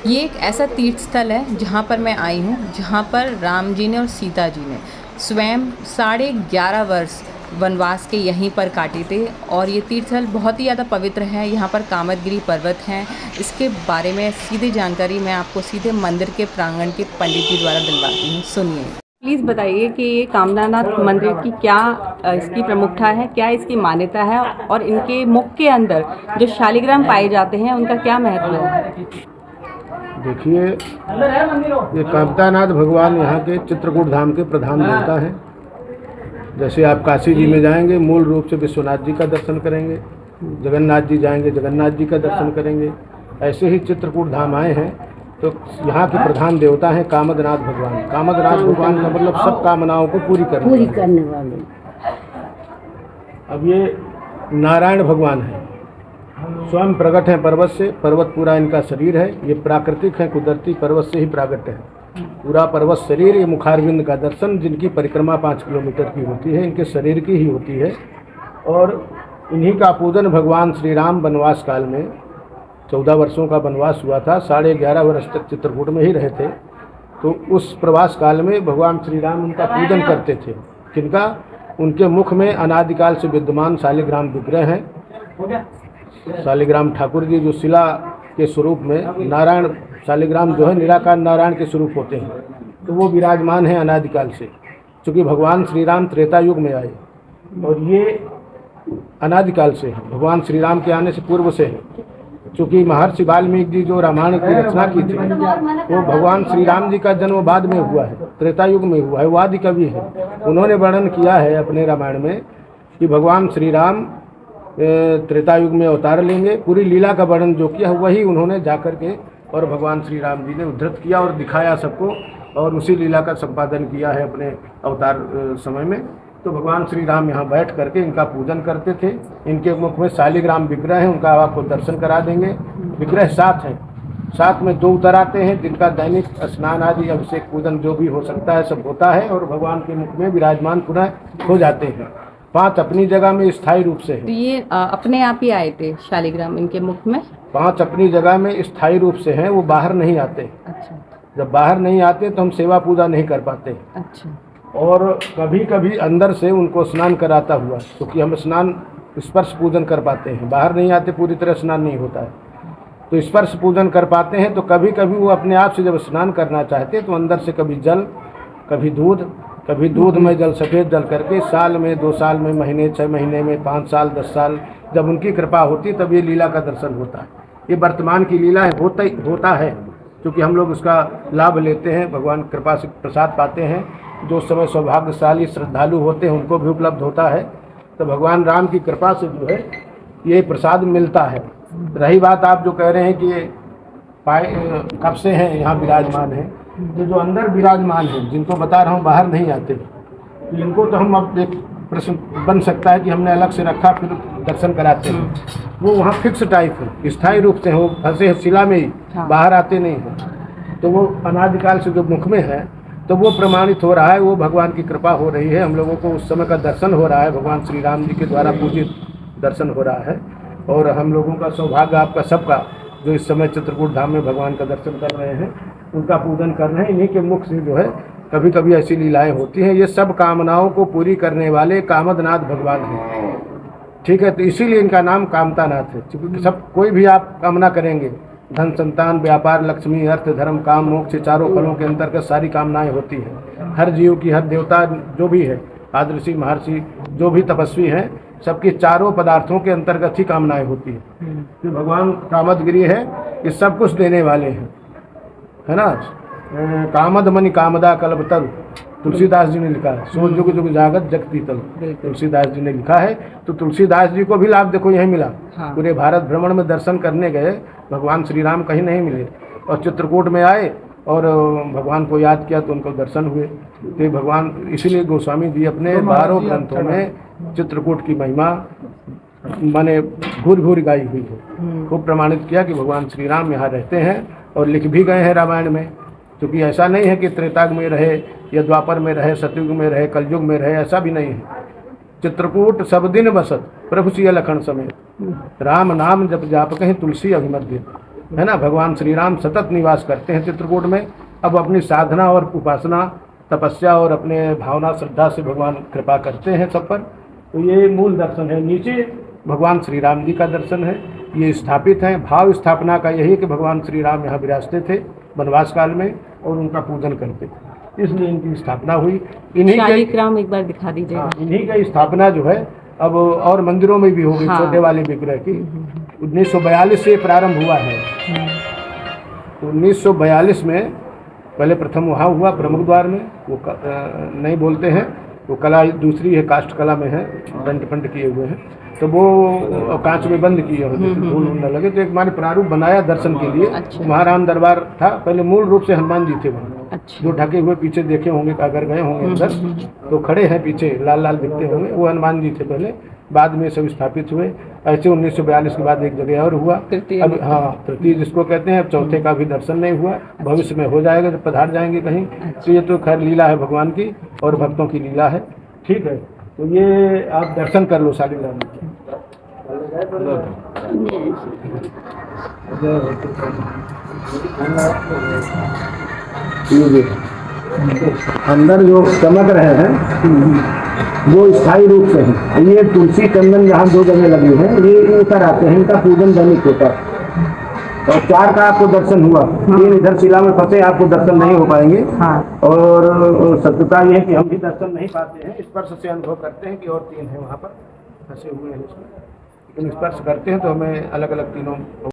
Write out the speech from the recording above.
ये एक ऐसा तीर्थ स्थल है जहाँ पर मैं आई हूँ, जहाँ पर राम जी ने और सीता जी ने स्वयं 11.5 वर्ष वनवास के यहीं पर काटे थे। और ये तीर्थ स्थल बहुत ही ज़्यादा पवित्र है। यहाँ पर कामदगिरी पर्वत हैं। इसके बारे में सीधी जानकारी मैं आपको सीधे मंदिर के प्रांगण के पंडित जी द्वारा दिलवाती हूँ। सुनिए। प्लीज़ बताइए कि ये कामनानाथ मंदिर की क्या इसकी प्रमुखता है, क्या इसकी मान्यता है, और इनके मुख के अंदर जो शालिग्राम पाए जाते हैं उनका क्या महत्व है? देखिए, ये कामतानाथ भगवान यहाँ के चित्रकूट धाम के प्रधान देवता हैं। जैसे आप काशी जी में जाएंगे, मूल रूप से विश्वनाथ जी का दर्शन करेंगे, जगन्नाथ जी जाएंगे, जगन्नाथ जी का दर्शन करेंगे। ऐसे ही चित्रकूट धाम आए हैं तो यहाँ के प्रधान देवता हैं कामदनाथ भगवान। कामदनाथ भगवान का मतलब सब कामनाओं को पूरी करने वाले। अब ये नारायण भगवान है, स्वयं प्रकट है पर्वत से। पर्वत पूरा इनका शरीर है। ये प्राकृतिक है, कुदरती पर्वत से ही प्रकट है। पूरा पर्वत शरीर, ये मुखारविंद का दर्शन, जिनकी परिक्रमा 5 किलोमीटर की होती है, इनके शरीर की ही होती है। और इन्हीं का पूजन भगवान श्री राम वनवास काल में 14 वर्षों का वनवास हुआ था, 11.5 वर्ष तक चित्रकूट में ही रहे थे। तो उस प्रवास काल में भगवान श्री राम उनका पूजन करते थे। किनका? उनके मुख में अनादिकाल से विद्यमान शालिग्राम विग्रह हैं। शालिग्राम ठाकुर जी जो शिला के स्वरूप में, नारायण शालिग्राम जो है निराकार नारायण के स्वरूप होते हैं, तो वो विराजमान है अनादिकाल से। चूँकि भगवान श्री राम त्रेता युग में आए और ये अनादिकाल से है, भगवान श्री राम के आने से पूर्व से है। चूँकि महर्षि वाल्मीकि जी जो रामायण की रचना की थी, वो भगवान श्री राम जी का जन्म बाद में हुआ है, त्रेता युग में हुआ है। वो आदि कवि है। उन्होंने वर्णन किया है अपने रामायण में कि भगवान श्री राम त्रेता युग में अवतार लेंगे। पूरी लीला का वर्णन जो किया वही उन्होंने जाकर के और भगवान श्री राम जी ने उद्धृत किया और दिखाया सबको, और उसी लीला का संपादन किया है अपने अवतार समय में। तो भगवान श्री राम यहाँ बैठ करके इनका पूजन करते थे। इनके मुख में शालिग्राम विग्रह है, उनका आपको दर्शन करा देंगे। विग्रह 7 हैं, 7 में 2 उतर आते हैं, जिनका दैनिक स्नान आदि अभिषेक पूजन जो भी हो सकता है सब होता है, और भगवान के मुख में विराजमान पुनः हो जाते हैं। 5 अपनी जगह में स्थायी रूप से है। तो ये अपने आप ही आए थे शालिग्राम इनके मुख में? 5 अपनी जगह में स्थायी रूप से हैं, वो बाहर नहीं आते। अच्छा। जब बाहर नहीं आते तो हम सेवा पूजा नहीं कर पाते। अच्छा। और कभी कभी अंदर से उनको स्नान कराता हुआ, क्योंकि हम स्नान स्पर्श पूजन कर पाते हैं, बाहर नहीं आते, पूरी तरह स्नान नहीं होता है, तो स्पर्श पूजन कर पाते हैं। तो कभी कभी वो अपने आप से जब स्नान करना चाहते तो अंदर से कभी जल, कभी दूध में जल, सफ़ेद जल करके साल में, 2 साल में, महीने, 6 महीने में, 5 साल, 10 साल, जब उनकी कृपा होती तब ये लीला का दर्शन होता है। ये वर्तमान की लीला है, होता है, क्योंकि हम लोग उसका लाभ लेते हैं, भगवान कृपा से प्रसाद पाते हैं। जो समय सौभाग्यशाली श्रद्धालु होते हैं उनको भी उपलब्ध होता है। तो भगवान राम की कृपा से जो है ये प्रसाद मिलता है। रही बात आप जो कह रहे हैं कि ये कब से हैं यहाँ विराजमान हैं, तो जो अंदर विराजमान हैं, जिनको बता रहा हूँ बाहर नहीं आते, इनको तो हम अब एक प्रश्न बन सकता है कि हमने अलग से रखा फिर दर्शन कराते हैं। वो वहाँ फिक्स टाइप है, स्थायी रूप से वो फंसे शिला में ही, बाहर आते नहीं हैं। तो वो अनादिकाल से जो मुख में है, तो वो प्रमाणित हो रहा है, वो भगवान की कृपा हो रही है। हम लोगों को उस समय का दर्शन हो रहा है, भगवान श्री राम जी के द्वारा पूजित दर्शन हो रहा है। और हम लोगों का सौभाग्य, आपका सबका, जो इस समय चित्रकूट धाम में भगवान का दर्शन कर रहे हैं, उनका पूजन कर रहे हैं। इन्हीं के मुख से जो है कभी कभी ऐसी लीलाएं होती हैं। ये सब कामनाओं को पूरी करने वाले कामदनाथ भगवान हैं, ठीक है। तो इसीलिए इनका नाम कामतानाथ है, क्योंकि सब कोई भी आप कामना करेंगे, धन, संतान, व्यापार, लक्ष्मी, अर्थ, धर्म, काम, मोक्ष, चारों फलों के अंतर्गत सारी कामनाएं होती हैं। हर जीव की, हर देवता जो भी है, आदर्शी, महर्षि, जो भी तपस्वी हैं, सबकी चारों पदार्थों के अंतर्गत ही कामनाएं होती हैं। तो भगवान कामदगिरी है, ये सब कुछ देने वाले हैं, है ना। कामद मनि कामदा कल्प तल, तुलसीदास जी ने लिखा है। सो जुग जुग जागत जगती तल, तुलसीदास जी ने लिखा है। तो तुलसीदास जी को भी लाभ देखो यही मिला। पूरे भारत भ्रमण में दर्शन करने गए, भगवान श्री राम कहीं नहीं मिले, और चित्रकूट में आए और भगवान को याद किया तो उनको दर्शन हुए। तो भगवान, इसीलिए गोस्वामी जी अपने 12 ग्रंथों में चित्रकूट की महिमा माने घूर घूर गाई हुई है। खूब प्रमाणित किया कि भगवान श्री राम यहाँ रहते हैं, और लिख भी गए हैं रामायण में। क्योंकि ऐसा नहीं है कि त्रेतायुग में रहे या द्वापर में रहे, सतयुग में रहे, कलयुग में रहे, ऐसा भी नहीं है। चित्रकूट सब दिन बसत प्रभु सिय लखन समेत, राम नाम जप जाप कहीं तुलसी अभिमध्य। है ना, भगवान श्री राम सतत निवास करते हैं चित्रकूट में। अब अपनी साधना और उपासना, तपस्या और अपने भावना श्रद्धा से भगवान कृपा करते हैं सब पर। तो ये मूल दर्शन है। नीचे भगवान श्री राम जी का दर्शन है, ये स्थापित हैं। भाव स्थापना का यही कि भगवान श्री राम यहाँ विराजते थे वनवास काल में और उनका पूजन करते थे, इसलिए इनकी स्थापना हुई। इन्हीं शालिग्राम एक बार दिखा दीजिए। इन्हीं की स्थापना जो है अब और मंदिरों में भी होगी। छोटे वाले विग्रह की 1942 से प्रारंभ हुआ है। तो 1942 में पहले प्रथम वहाँ हुआ प्रमुख द्वार में, वो नहीं बोलते हैं, वो कला दूसरी है, काष्ठ कला में है, दंड पंड किए हुए हैं। तो वो कांच में बंद किए हुए, धूल न लगे। तो एक माने प्रारूप बनाया दर्शन के लिए। अच्छा। महाराम दरबार था पहले, मूल रूप से हनुमान जी थे वहाँ। अच्छा। जो ढके हुए पीछे देखे होंगे, अगर गए होंगे अंदर तो खड़े हैं पीछे, लाल लाल दिखते होंगे, वो हनुमान जी थे पहले। बाद में सब स्थापित हुए। ऐसे 1942 के बाद एक जगह और हुआ। अब हाँ, तृतीय जिसको कहते हैं। अब चौथे का भी दर्शन नहीं हुआ, भविष्य में हो जाएगा जब पधार जाएंगे कहीं। तो ये तो खैर लीला है भगवान की और भक्तों की लीला है। ठीक है, तो ये आप दर्शन कर लो शालिग्राम जी। अंदर जो चमक रहे हैं वो स्थायी रूप से है। ये तुलसी चंदन जहाँ 2 जगह लगी है, ये उतर आते हैं, इनका पूजन दैनिक होता है। और 4 का आपको दर्शन हुआ, 3 इधर शिला में फंसे, आपको दर्शन नहीं हो पाएंगे। और सत्यता ये है कि हम भी दर्शन नहीं पाते हैं, स्पर्श से अनुभव करते हैं कि और 3 हैं वहाँ पर फंसे हुए हैं इसमें, लेकिन स्पर्श करते हैं तो हमें अलग अलग तीनों